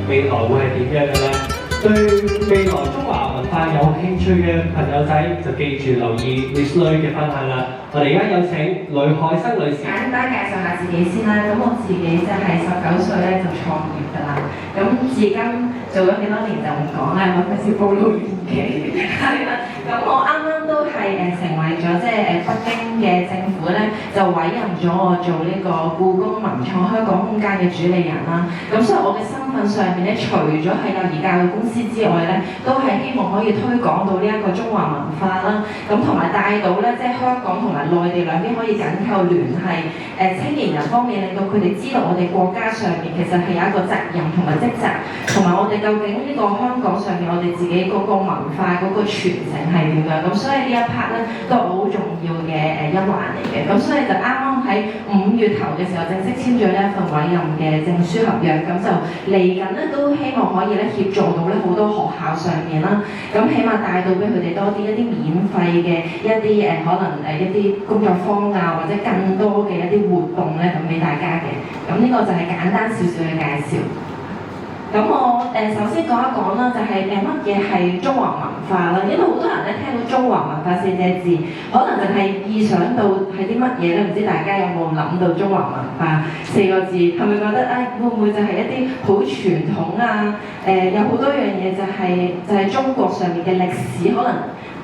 未來會係點樣嘅呢？對未來中華文化有興趣嘅朋友仔就記住留意 Miss Lui 嘅分享啦。我哋而家有請呂海生女士。簡單介紹下自己先啦。咁我自己就係19歲咧就創業㗎啦。咁至今做咗幾多年就唔講啦，我費事暴露年紀。係啦。咁我啱啱都係成為咗即係北京嘅政府咧就委任咗我做呢個故宮文創香港空間嘅主理人啦。咁所以我嘅身份上面咧，除咗係幼兒教育公司之外咧，都係希望可以推廣到呢一個中華文化啦。咁同埋帶到咧，即係香港同埋內地兩邊可以緊扣聯繫。青年人方面，令到佢哋知道我哋國家上面其實係有一個責任同埋職責，同埋我哋究竟呢個香港上面我哋自己嗰個文化嗰個傳承係點樣。咁所以呢一 part 咧都係好重要嘅一環嚟嘅。咁所以就啱啱喺5月頭嘅時候正式簽咗呢一份委任嘅證書合約。咁就嚟緊咧都希望可以咧協助到咧好多學校上面啦。咁起碼帶到俾佢哋多啲一啲免費嘅一啲可能一啲工作坊啊，或者更多嘅一啲活動咧咁俾大家嘅。咁呢個就係簡單少少嘅介紹。咁我首先講一講啦，就係乜嘢係中華文化啦。因為好多人咧聽到中華文化4隻字，可能就係意想到係啲乜嘢咧？唔知大家有冇諗到中華文化4個字？係咪覺得會唔會就係一啲好傳統啊？有好多樣嘢就係中國上面嘅歷史可能。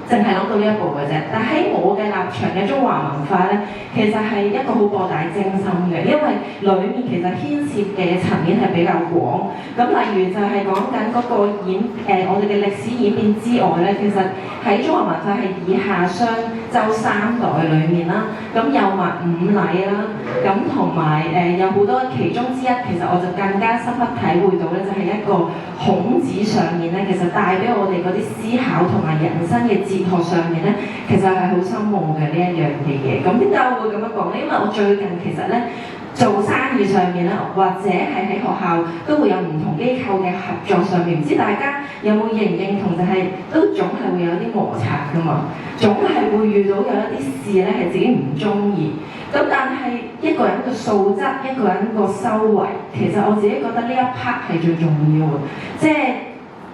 淨係諗到呢一步嘅啫，但喺我嘅立場嘅中華文化咧，其實係一個好博大精深嘅，因為裡面其實牽涉嘅層面係比較廣。咁例如就係講緊嗰個我哋嘅歷史演變之外咧，其實喺中華文化係以夏商周3代裡面啦，咁有埋5禮啦，咁同埋有好多其中之一，其實我就更加深刻體會到咧，就係一個孔子上面咧，其實帶俾我哋嗰啲思考同埋人生嘅哲學上面咧，其實係好深奧嘅呢一樣嘢。咁點解我會咁樣講咧？因為我最近其實咧做生意上面咧，或者係喺學校都會有唔同機構嘅合作上面，唔知大家有冇認唔認同？就係都總係會有啲摩擦㗎嘛，總係會遇到有一啲事咧係自己唔中意。咁但係一個人嘅素質，一個人個修為，其實我自己覺得呢一 part 係最重要嘅。即係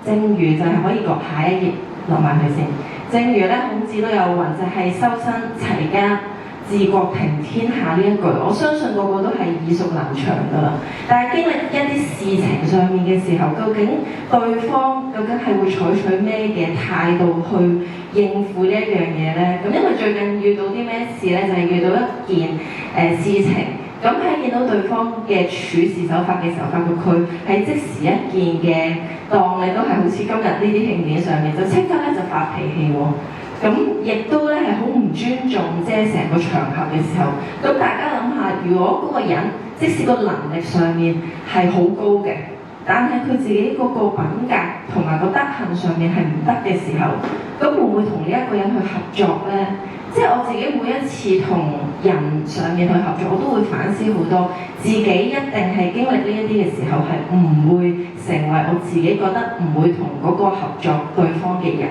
正如就係可以講下一頁落埋去先。正如咧，孔子都有云，就係修身齊家治國平天下呢一句，我相信個個都係耳熟能詳㗎啦。但係經歷一啲事情上面嘅時候，究竟對方究竟係會採取咩嘅態度去應付呢一樣嘢咧？咁因為最近遇到啲咩事咧，就係遇到一件事情。咁喺見到對方嘅處事手法嘅時候，發覺佢係即時一件嘅當你都係好似今日呢啲慶典上面，就即刻咧就發脾氣喎。咁亦都咧係好唔尊重即係成個場合嘅時候。咁大家諗下，如果嗰個人即使個能力上面係好高嘅，但係佢自己嗰個品格同埋個德行上面係唔得嘅時候，咁會唔會同呢一個人去合作咧？即係我自己每一次同人上面去合作，我都會反思好多，自己一定係經歷呢一啲嘅時候，係唔會成為我自己覺得唔會同嗰個合作對方嘅人。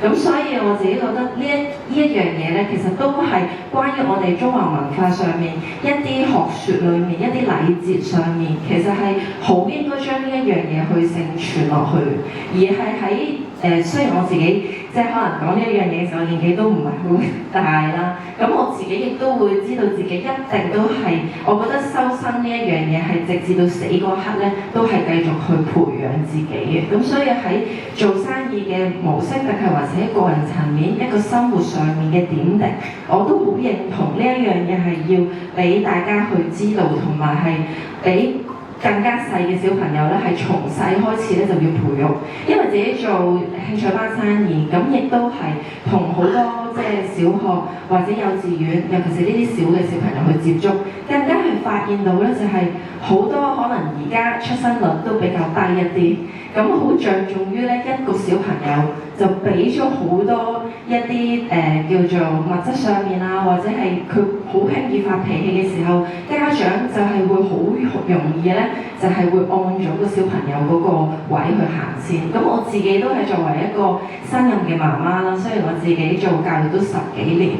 咁所以我自己覺得呢一樣嘢咧，其實都係關於我哋中華文化上面一啲學説裏面一啲禮節上面，其實係好應該將呢一樣嘢去承傳落去，而係喺雖然我自己即係可能講呢一樣嘢嘅時候，我年紀都唔係好大啦。咁我自己亦都會知道自己一定都係，我覺得修身呢一樣嘢係直至到死嗰刻咧，都係繼續去培養自己嘅。咁所以喺做生意嘅模式，定係或者喺個人層面一個生活上面嘅點滴，我都好認同呢一樣嘢係要俾大家去知道，同埋係俾更加細嘅小朋友咧，係從細開始咧就要培育，因為自己做興趣班生意，咁亦都係同好多即係小學或者幼稚園，尤其是呢啲小嘅小朋友去接觸，更加係發現到咧就係好多可能而家出生率都比較低一啲，咁好着重於咧一個小朋友就俾咗好多一啲叫做物質上面啊，或者係佢好輕易發脾氣嘅時候，家長就係會好容易咧，就係會按咗個小朋友嗰個位去行先。咁我自己都係作為一個新任嘅媽媽啦，雖然我自己做教育都10幾年，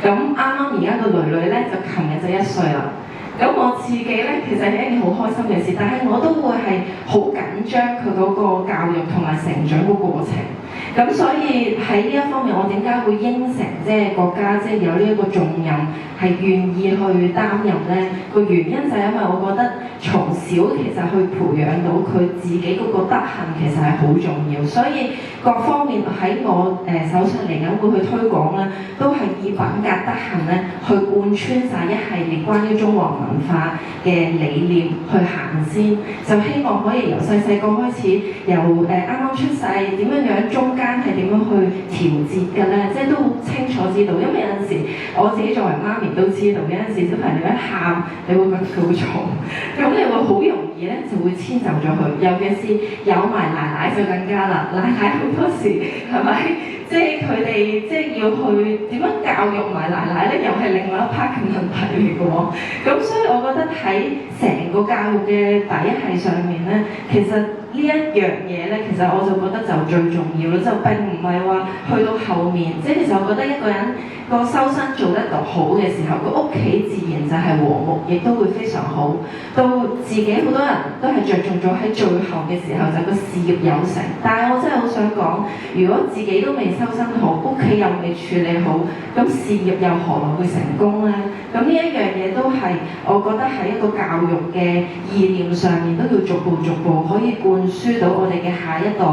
咁啱啱而家個女女咧就琴日就1歲啦。咁我自己咧其實係一件好開心嘅事，但係我都會係好緊張佢嗰個教育同埋成長個過程。咁所以喺呢一方面，我點解會應承即係國家即係有呢一個重任係願意去擔任咧？個原因就係因為我覺得從小其實去培養到佢自己嗰個德行其實係好重要，所以各方面喺我手上嚟緊會去推廣咧，都係以品格德行咧去貫穿晒一系列關於中華文化嘅理念去行先，就希望可以由細細個開始，由啱啱出世點樣樣，中間係點樣去調節嘅咧，即係都好清楚知道，因為有陣時我自己作為媽咪都知道，有陣時小朋友一喊，你會覺得佢會嘈，咁你會好容易咧就會遷就咗佢，尤其是有埋奶奶就更加啦，奶奶好多時係咪？即係佢哋即係要去點樣教育埋奶奶咧，又係另外一 part 嘅問題嚟嘅喎。咁所以我覺得喺成個教育嘅體系上面咧，其實呢一樣嘢咧，其實我就覺得就最重要啦，就並唔係話去到後面，即係其實我覺得一個人個修身做得到好嘅時候，個屋企自然就係和睦，亦都會非常好。到自己好多人都係着重咗喺最後嘅時候，就個事業有成。但係我真係好想講，如果自己都未修身好，屋企又未處理好，咁事業又何來會成功呢？咁呢一樣嘢都係我覺得喺一個教育嘅意念上面，都要逐步可以灌輸到我哋嘅下一代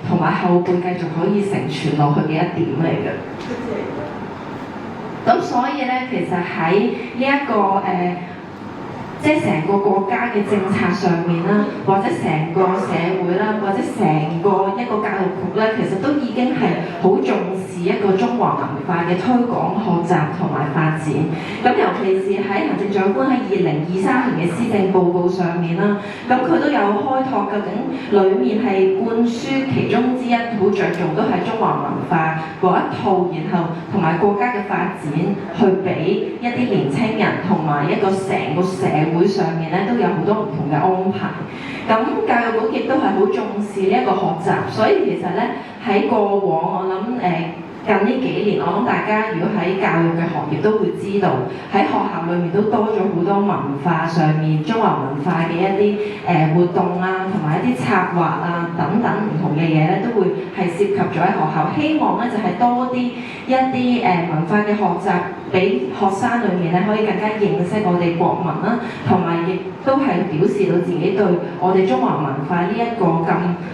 同埋後輩繼續可以承傳落去嘅一點嚟嘅。咁所以咧，其實喺呢一個即係成個國家嘅政策上面啦，或者成個社會啦，或者成個一個教育局咧，其實都已經係好重視一個中華文化嘅推廣、學習同埋發展。咁尤其是喺行政長官喺2023年嘅施政報告上面啦，咁佢都有開拓究竟裡面係灌輸其中之一好着重都係中華文化嗰一套，然後同埋國家嘅發展去俾一啲年青人同埋一個成個社會上面咧都有好多唔同嘅安排。咁教育局亦都係好重視呢一個學習，所以其實咧喺過往我諗近呢幾年，我諗大家如果喺教育嘅行業都會知道，喺學校裏面都多咗好多文化上面中華文化嘅一啲活動啊，同埋一啲策劃啊等等唔同嘅嘢咧，都會係涉及咗喺學校。希望咧就係多啲一啲文化嘅學習，俾學生裏面咧可以更加認識我哋國民啦，同埋亦都係表示到自己對我哋中華文化呢一個咁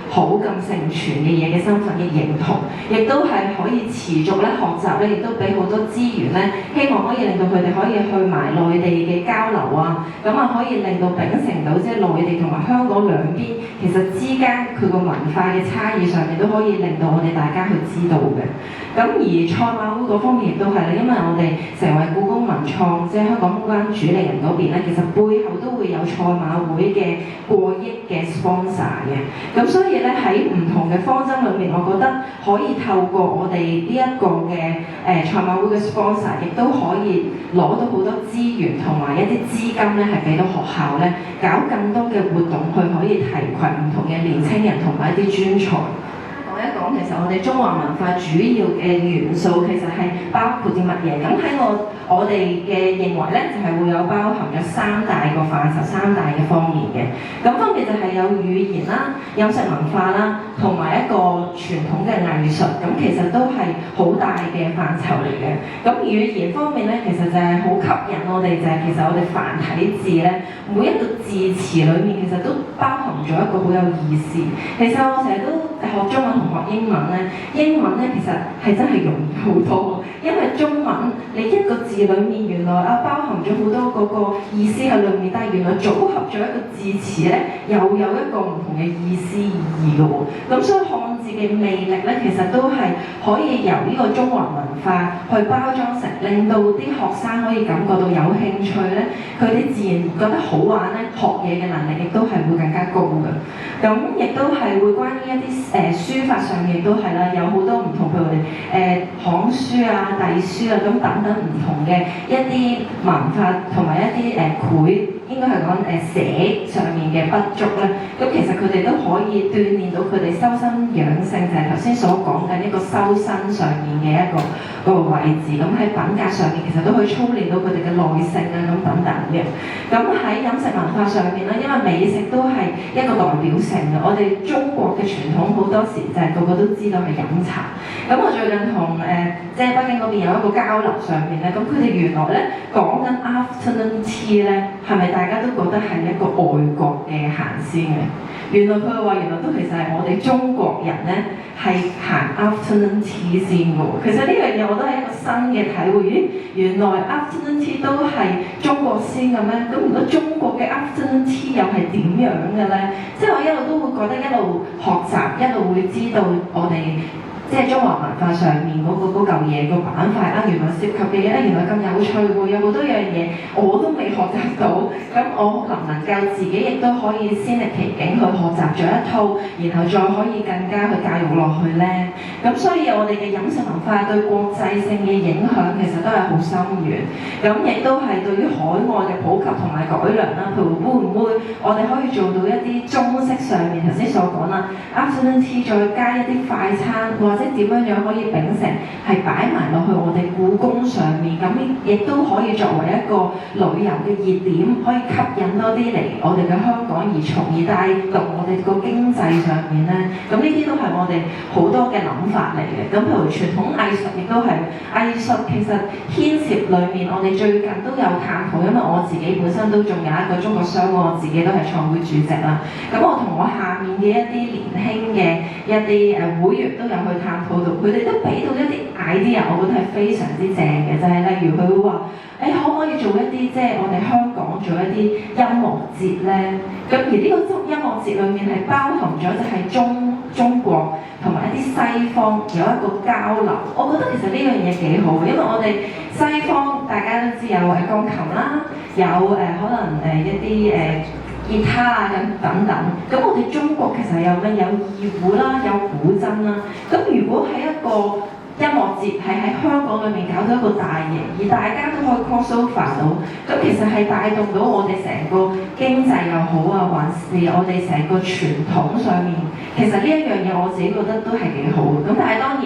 好咁承傳嘅嘢嘅身份嘅認同，亦都係可以持續咧學習咧，亦都俾好多資源咧，希望可以令到佢哋可以去埋內地嘅交流啊，咁啊可以令到秉承到即係內地同埋香港兩邊其實之間佢個文化嘅差異上面都可以令到我哋大家去知道嘅。咁而賽馬會嗰方面亦都係啦，因為我哋成為故宮文創即係香港公關主理人嗰邊咧，其實背後都會有賽馬會嘅過億嘅 sponsor 嘅。咁所以咧喺唔同嘅方針裏面，我覺得可以透過我哋呢一個嘅賽馬會嘅 sponsor， 亦都可以攞到好多資源同埋一啲資金咧，係俾到學校咧搞更多嘅活動，去可以提攜唔同嘅年青人同埋一啲專才。講一講，其實我哋中華文化主要嘅元素其實係包括啲乜嘢？咁喺我哋嘅認為咧，就係會有包含咗三大個範疇、三大嘅方面嘅。咁分別就係有語言啦、飲食文化啦，同埋一個傳統嘅藝術。咁其實都係好大嘅範疇嚟嘅。咁語言方面咧，其實就係好吸引我哋，就係其實我哋繁體字咧，每一個字詞裡面其實都包含咗一個好有意思。其實我成日都學中文同學英文咧，英文咧其實係真係容易好多，因為中文你一個字裡面原來包含咗好多嗰個意思喺裡面，但係原來組合咗一個字詞咧，又有一個唔同嘅意思意義嘅喎。咁所以漢字嘅魅力咧，其實都係可以由呢個中華文化去包裝成，令到啲學生可以感覺到有興趣咧，佢哋自然覺得好玩咧，學嘢嘅能力亦都係會更加高嘅。咁亦都係會關於一啲書法上面都係啦，有好多唔同，譬如我哋行書啊、隸書啊咁等等唔同嘅一啲文化同埋一啲繪，應該係講寫上面嘅筆觸咧。咁其實佢哋都可以鍛鍊到佢哋修身養性，就係頭先所講嘅一個修身上面嘅一個個位置，咁喺品格上面其實都可以操練到佢哋嘅耐性啊咁等等嘅。咁喺飲食文化上面咧，因為美食都係一個代表性嘅，我哋中國嘅傳統好多時就係個個都知道係飲茶。咁我最近同即係北京嗰邊有一個交流上面咧，咁佢哋原來咧講緊 afternoon tea 咧，係咪大家都覺得係一個外國嘅行先嘅？原來佢話原來都其實係我哋中國人咧係行 afternoon tea 先嘅喎。其實呢樣嘢我都係一個新嘅體會，咦，原來 afternoon tea 都係中國先嘅咩？咁如果中國嘅 afternoon tea 又係點樣嘅咧？即係我一路都會覺得一路學習，一路會知道我哋。即係中華文化上面嗰嚿嘢個板塊啊，原來涉及嘅嘢咧，原來咁有趣喎，有好多樣嘢我都未學習到，咁我能唔能夠自己亦都可以身歷其境去學習咗一套，然後再可以更加去教育落去咧？咁所以我哋嘅飲食文化對國際性嘅影響其實都係好深遠，咁亦都係對於海外嘅普及同埋改良啦。譬如會唔會我哋可以做到一啲中式上面頭先所講啦 ，afternoon tea 再加一啲快餐或者點樣可以秉承係擺埋落去我哋故宮上面，咁亦都可以作為一個旅遊嘅熱點，可以吸引多啲嚟我哋嘅香港，而從而帶動我哋個經濟上面咧。咁呢啲都係我哋好多嘅諗法嚟嘅。咁譬如傳統藝術亦都係藝術，其實牽涉裏面我哋最近都有探討，因為我自己本身都仲有一個中國商會，我自己都係創會主席啦。咁我同我下面嘅一啲年輕嘅一啲會員都有去探討到，佢哋都俾到一啲 idea， 我覺得係非常之正嘅，就係例如佢會話，可唔可以做一啲即係我哋香港做一啲音樂節咧？咁而呢個音樂節裏面係包含咗就係中國同埋一啲西方有一個交流，我覺得其實呢樣嘢幾好，因為我哋西方大家都知有鋼琴啦，有可能一啲吉他啊等等，咁我哋中國其實有咩？有二胡啦，有古箏啦。咁如果喺一個音樂節係喺香港裏面搞到一個大型，而大家都可以 cross over 到，咁其實係帶動到我哋成個經濟又好啊，還是我哋成個傳統上面，其實呢一樣嘢我自己覺得都係幾好嘅。咁但係當然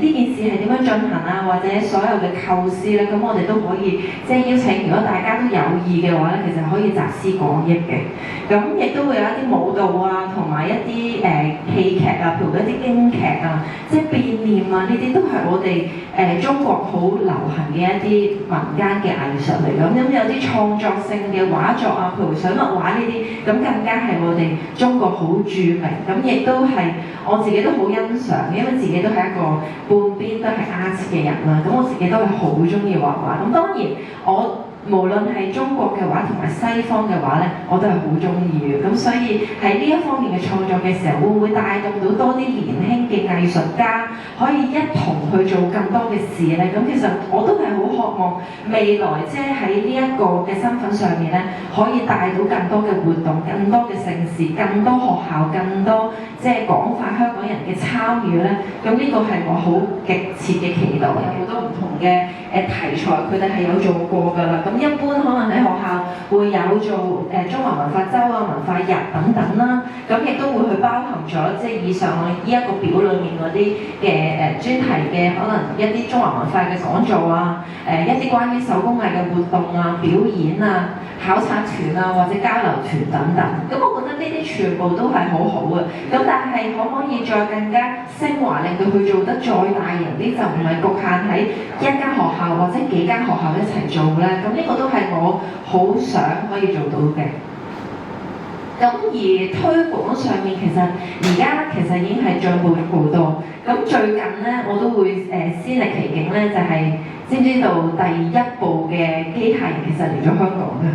呢件事係點樣進行啊，或者所有嘅構思咧，咁我哋都可以即係邀請，如果大家都有意嘅話咧，其實可以集思廣益嘅。咁亦都會有一啲舞蹈啊，同埋一啲戲劇啊，譬如一啲京劇啊，即係變臉啊呢啲。都係我哋中國好流行嘅一啲民間嘅藝術嚟㗎，咁有啲創作性嘅畫作啊，譬如水墨畫呢啲，咁更加係我哋中國好著名，咁亦都係我自己都好欣賞，因為自己都係一個半邊都係 art 嘅人啦，咁我自己都係好中意畫畫，咁當然我無論係中國嘅畫同埋西方嘅畫咧，我都係好中意嘅。咁所以喺呢一方面嘅創作嘅時候，會唔會帶動到多啲年輕嘅藝術家可以一同去做更多嘅事咧？咁其實我都係好渴望未來即係喺呢一個嘅身份上面咧，可以帶到更多嘅活動、更多嘅盛事、更多學校、更多即係廣泛香港人嘅參與咧。咁呢個係我好極切嘅期待。有好多唔同嘅題材，佢哋係有做過㗎啦。咁一般可能喺學校會有做中華文化週啊、文化日等等啦，咁亦都會去包含咗即係以上我呢一個表裏面嗰啲嘅專題嘅可能一啲中華文化嘅講座啊，一啲關於手工藝嘅活動啊、表演啊、考察團啊或者交流團等等。咁我覺得呢啲全部都係好好嘅。咁但係可唔可以再更加升華，令到佢做得再大型啲，就唔係局限喺一間學校或者幾間學校一齊做咧？咁呢個都係我好想可以做到嘅。咁而推廣上面其實而家其實已經係進步咗好多。咁最近咧我都會先歷其境咧，就係知唔知道第一部嘅機械人其實嚟咗香港㗎？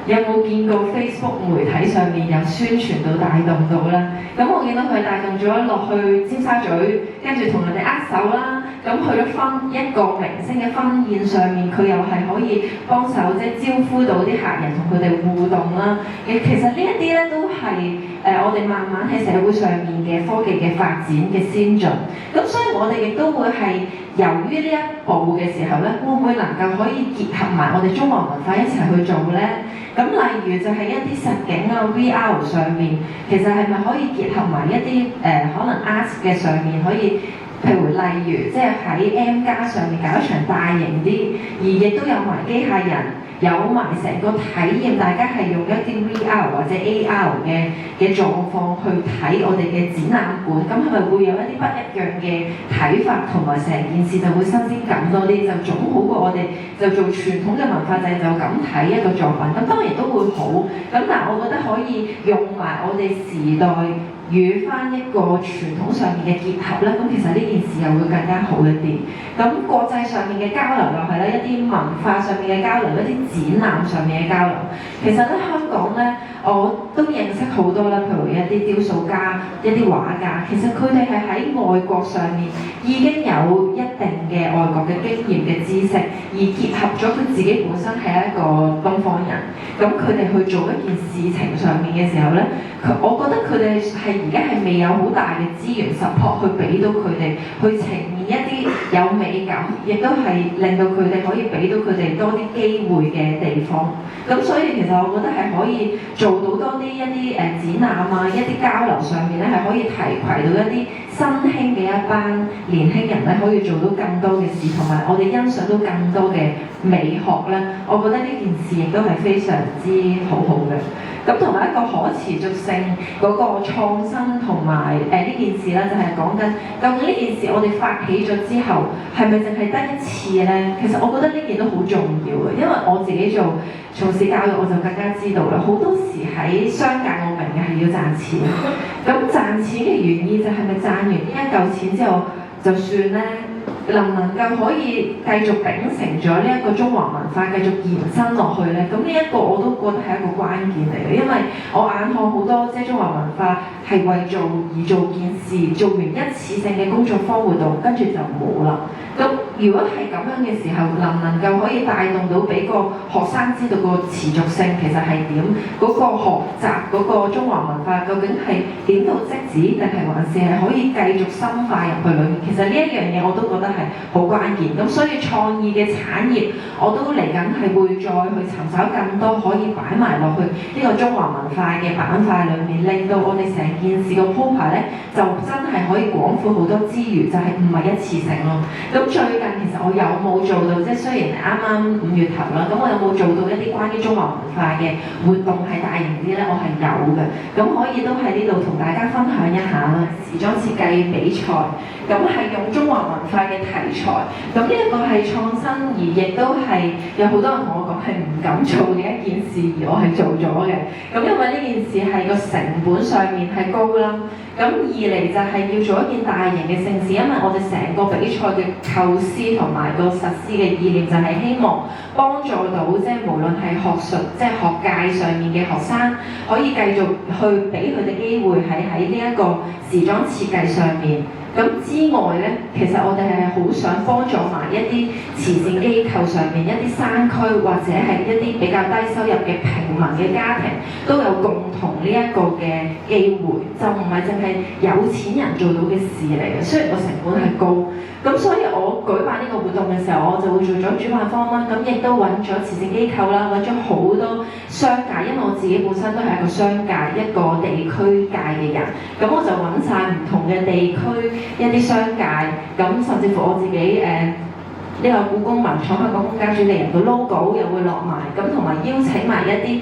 有冇見過 Facebook 媒體上面有宣傳到帶動到咧？咁我見到佢帶動咗落去尖沙咀，跟住同人哋握手啦。咁去咗一個明星嘅婚宴上面，佢又係可以幫手即係招呼到啲客人同佢哋互動啦。其實呢一啲咧都係我哋慢慢喺社會上面嘅科技嘅發展嘅先進。咁所以我哋亦都會係由於呢一步嘅時候咧，會唔會能夠可以結合埋我哋中華文化一齊去做咧？咁例如就係一啲實景啊 VR 上面，其實係咪可以結合埋一啲可能 art 嘅上面可以譬如例如，即係喺 M+ 上面搞一場大型啲，而亦都有埋機械人，有埋成個體驗，大家係用一啲 VR 或者 AR 嘅狀況去睇我哋嘅展覽館，咁係咪會有一啲不一樣嘅睇法，同埋成件事就會新鮮感多啲，就總好過我哋就做傳統嘅文化祭就咁睇一個作品，咁當然都會好，咁但係我覺得可以用埋我哋時代與翻一個傳統上面嘅結合咧，咁其實呢件事又會更加好一啲。咁國際上面嘅交流又係啦，一啲文化上面嘅交流，一啲展覽上面嘅交流。其實咧香港咧，我都認識好多啦，譬如一啲雕塑家、一啲畫家，其實佢哋係喺外國上面已經有一定嘅外國嘅經驗嘅知識，而結合咗佢自己本身係一個東方人，咁佢哋去做一件事情上面嘅時候咧，我覺得佢哋係而家係未有好大嘅資源 support 去俾到佢哋去呈現一啲有美感，亦都係令到佢哋可以俾到佢哋多啲機會嘅地方。咁所以其實我覺得係可以做到多啲一啲展覽啊，一啲交流上面咧係可以提攜到一啲新興嘅一班年輕人咧，可以做到更多嘅事，同埋我哋欣賞到更多嘅美學咧。我覺得呢件事亦都係非常之好嘅。咁同埋一個可持續性嗰個創新同埋呢件事咧，就係講緊究竟呢件事我哋發起咗之後，係咪淨係得一次咧？其實我覺得呢件都好重要嘅，因為我自己從事教育，我就更加知道啦。好多時喺商界，我明嘅係要賺錢，咁賺錢嘅原意就係咪賺完呢一嚿錢之後就算咧？能唔能夠可以繼續秉承咗呢一個中華文化，繼續延伸落去呢？咁呢一個我都覺得係一個關鍵嚟嘅，因為我眼看好多即係中華文化係為做而做件事，做完一次性嘅工作坊活動，跟住就冇啦。咁如果係咁樣嘅時候，能唔能夠可以帶動到俾個學生知道個持續性其實係點？嗰個學習嗰個中華文化究竟係點到即止，定係還是係可以繼續深化入去裏面？其實呢一樣嘢我都覺得係好關鍵。咁所以創意嘅產業我都嚟緊係會再去尋找更多可以擺埋落去呢個中華文化嘅板塊裏面，令到我哋成件事個鋪排咧就真係可以廣闊好多之餘，就係唔係一次性咯。咁最近其實我有冇做到，即係雖然啱啱5月頭啦，咁我有冇做到一啲關於中華文化嘅活動係大型啲咧？我係有嘅，咁可以都喺呢度同大家分享一下啦。時裝設計比賽，咁係用中華文化嘅題材，咁呢一個係創新，而亦都係有好多人同我講係唔敢做嘅一件事，而我係做咗嘅。咁因為呢件事係個成本上面係高啦。咁二嚟就係要做一件大型嘅盛事，因為我哋成個比賽嘅構思同埋個實施嘅意念就係希望幫助到即係無論係學術即係學界上面嘅學生，可以繼續去俾佢哋機會喺呢一個時裝設計上面。咁之外咧，其實我哋係好想幫助埋一啲慈善機構上面一啲山區或者係一啲比較低收入嘅平民嘅家庭都有共同呢一個嘅機會，就唔係淨係有錢人做到嘅事嚟嘅。雖然個成本係高，咁所以我舉辦呢個活動嘅時候，我就會做咗主辦方啦，咁亦都揾咗慈善機構啦，揾咗好多商界，因為我自己本身都係一個商界一個地區界嘅人，咁我就揾晒唔同嘅地區一啲商界，咁甚至乎我自己呢個故宮文創香港空間主理人嘅 logo 又會落埋，咁同埋邀請埋一啲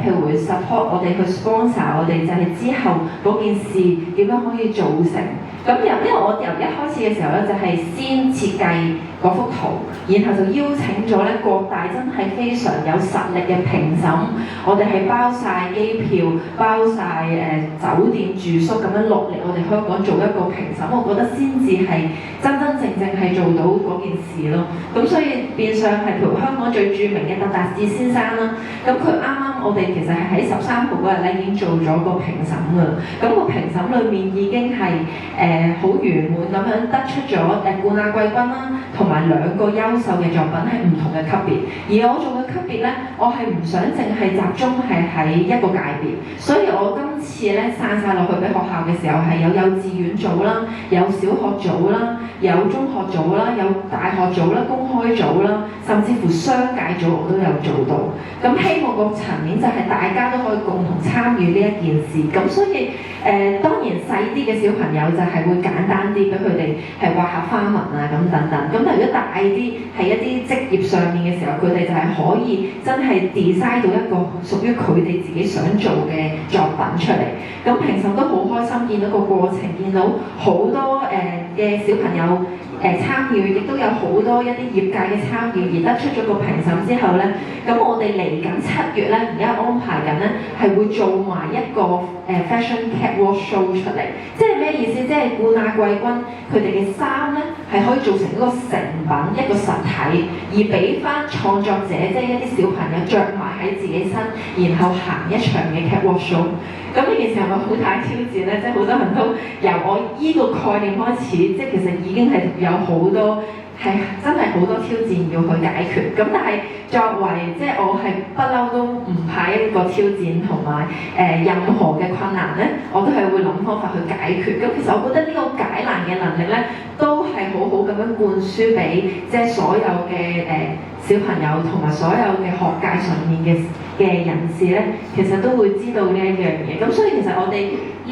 譬如會 support 我哋去 sponsor 我哋，就係之後嗰件事點樣可以做成。咁因為我由一開始嘅時候咧，就係先設計嗰幅圖，然後就邀請咗咧各大真係非常有實力嘅評審，我哋係包晒機票、包晒酒店住宿咁樣落嚟我哋香港做一個評審，我覺得先至係真真正正係做到嗰件事咯。咁所以變相係譬如香港最著名嘅鄧達智先生啦，咁佢啱啱我哋其實係喺13號嗰日咧已經做咗個評審㗎啦。咁個評審裏面已經係好圓滿咁樣得出咗冠亞季軍啦，同埋2個優秀嘅作品係唔同嘅級別。而我做嘅級別咧，我係唔想淨係集中係喺一個界別，所以我今次咧散晒落去俾學校嘅時候係有幼稚園組啦，有小學組啦，有中學組啦，有大學組啦，公開組啦。啦，甚至乎商界組我都有做到。咁希望個層面就係大家都可以共同參與呢一件事。咁所以當然細啲嘅小朋友就係會簡單啲，俾佢哋係畫下花紋啊咁等等。咁但係如果大啲係一啲職業上面嘅時候，佢哋就係可以真係 design 到一個屬於佢哋自己想做嘅作品出嚟。咁評審都好開心見到個過程，見到好多嘅小朋友參與，亦都有好多一啲業界嘅參與，而得出咗個評審之後咧，咁我哋嚟緊7月咧，而家安排緊咧係會做埋一個fashion catwalk show 出嚟。即係咩意思？即係冠亞季軍佢哋嘅衫咧係可以做成一個成品一個實體，而俾翻創作者即係一啲小朋友着埋喺自己身，然後行一場嘅 catwalk show。咁呢件事係咪好大挑戰咧？即係好多人都由我依個概念開始，即係其實已經係有好多係真係好多挑戰要去解決。咁但係作為即係我係不嬲都唔怕一個挑戰同埋任何嘅困難咧，我都係會諗方法去解決。咁其實我覺得呢個解難嘅能力咧，都係好好咁樣灌輸俾即係所有嘅小朋友同埋所有嘅學界上面嘅人士咧，其實都會知道呢一樣嘢。咁所以其實我哋呢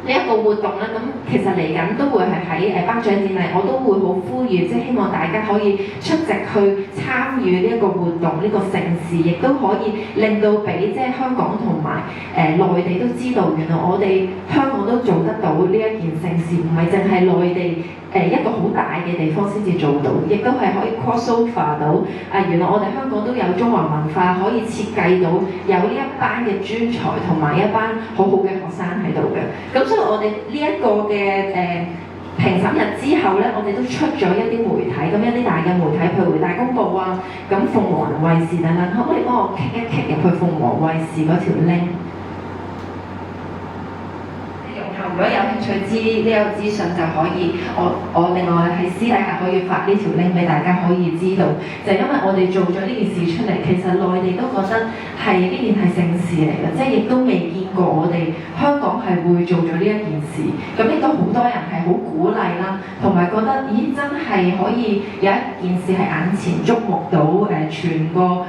一個活動咧，咁其實嚟緊都會係喺頒獎典禮，我都會好呼籲，即係希望大家可以出席去參與呢一個活動，呢個盛事，亦都可以令到俾即係香港同埋內地都知道，原來我哋香港都做得到呢一件盛事，唔係淨係內地一個好大嘅地方先至做到，亦都係可以 cross over 到原來我哋香港都有中華文化，可以設計到有呢一班嘅專才同埋一班好好嘅學生喺度嘅。咁所以我哋呢一個嘅評審日之後咧，我哋都出咗一啲媒體，咁一啲大嘅媒體，譬如《大公報》啊，咁鳳凰衛視等等，可唔可以幫我 click 一 click 入去鳳凰衛視嗰條 link？如果有興趣知呢個資訊就可以，我另外喺私底下可以發呢條 link 俾大家可以知道，就係因為我哋做咗呢件事出嚟，其實內地都覺得係呢件係盛事嚟嘅，即係亦都未見過我哋香港係會做咗呢一件事，咁亦都好多人係好鼓勵啦，同埋覺得咦真係可以有一件事係眼前觸目到全個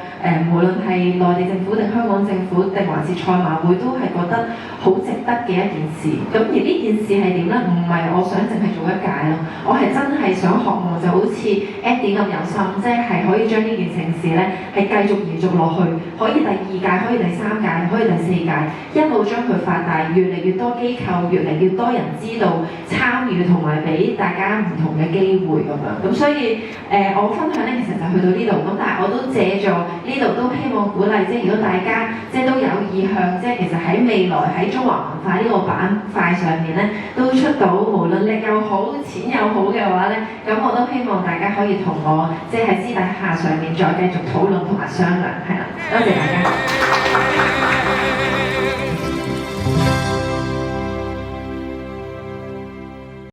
無論係內地政府定香港政府定還是賽馬會都係覺得好值得嘅一件事。咁而呢件事係點咧？唔係我想淨係做一屆咯，我係真係想渴望就好似 Eddie 咁有心，即係可以將呢件盛事咧係繼續延續落去，可以第2屆，可以第3屆，可以第4屆，一路將佢發大，越嚟越多機構，越嚟越多人知道參與同埋俾大家唔同嘅機會咁樣。咁所以我分享咧其實就去到呢度，咁但係我都借助呢度都希望鼓勵，即係如果大家即係都有意向，即係其實喺未來喺中華文化呢個板塊上面咧都出到無論力又好錢又好嘅話咧，咁我都希望大家可以同我即係喺私底下上面再繼續討論同埋商量，係啦，多謝大家。